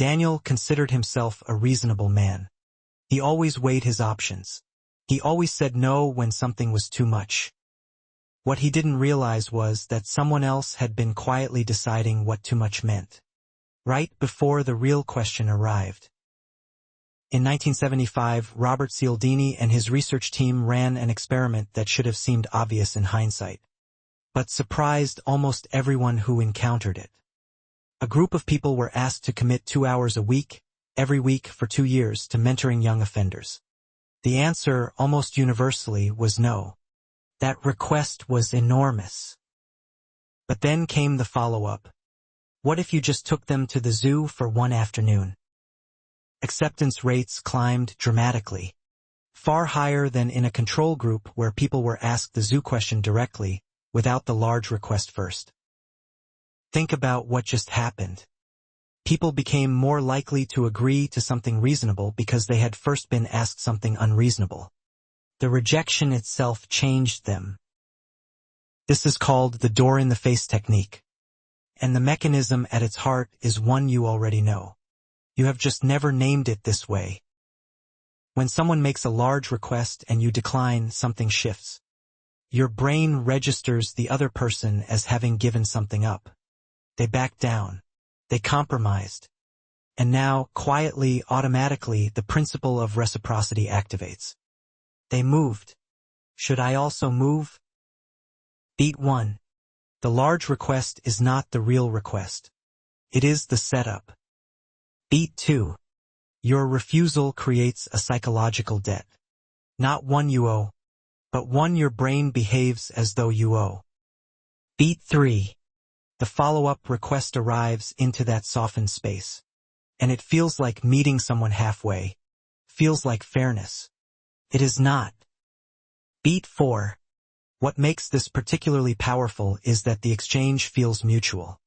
Daniel considered himself a reasonable man. He always weighed his options. He always said no when something was too much. What he didn't realize was that someone else had been quietly deciding what too much meant, right before the real question arrived. In 1975, Robert Cialdini and his research team ran an experiment that should have seemed obvious in hindsight, but surprised almost everyone who encountered it. A group of people were asked to commit 2 hours a week, every week for 2 years, to mentoring young offenders. The answer, almost universally, was no. That request was enormous. But then came the follow-up. What if you just took them to the zoo for one afternoon? Acceptance rates climbed dramatically, far higher than in a control group where people were asked the zoo question directly, without the large request first. Think about what just happened. People became more likely to agree to something reasonable because they had first been asked something unreasonable. The rejection itself changed them. This is called the door-in-the-face technique. And the mechanism at its heart is one you already know. You have just never named it this way. When someone makes a large request and you decline, something shifts. Your brain registers the other person as having given something up. They backed down. They compromised. And now, quietly, automatically, the principle of reciprocity activates. They moved. Should I also move? Beat 1. The large request is not the real request. It is the setup. Beat 2. Your refusal creates a psychological debt. Not one you owe, but one your brain behaves as though you owe. Beat 3. The follow-up request arrives into that softened space. And it feels like meeting someone halfway. Feels like fairness. It is not. Beat 4. What makes this particularly powerful is that the exchange feels mutual.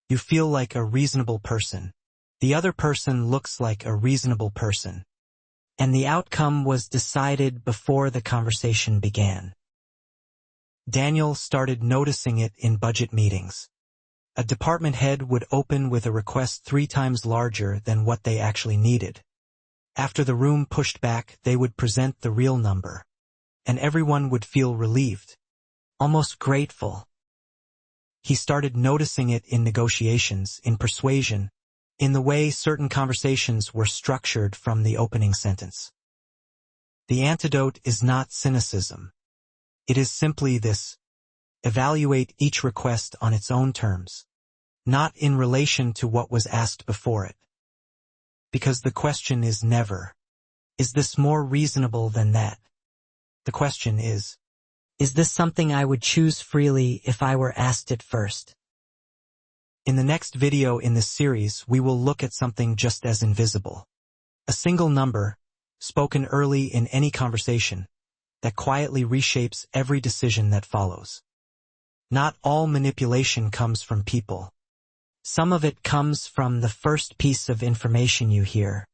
You feel like a reasonable person. The other person looks like a reasonable person. And the outcome was decided before the conversation began. Daniel started noticing it in budget meetings. A department head would open with a request 3 times larger than what they actually needed. After the room pushed back, they would present the real number. And everyone would feel relieved, almost grateful. He started noticing it in negotiations, in persuasion, in the way certain conversations were structured from the opening sentence. The antidote is not cynicism. It is simply this: evaluate each request on its own terms, not in relation to what was asked before it. Because the question is never, is this more reasonable than that? The question is this something I would choose freely if I were asked it first? In the next video in this series, we will look at something just as invisible. A single number, spoken early in any conversation, that quietly reshapes every decision that follows. Not all manipulation comes from people. Some of it comes from the first piece of information you hear.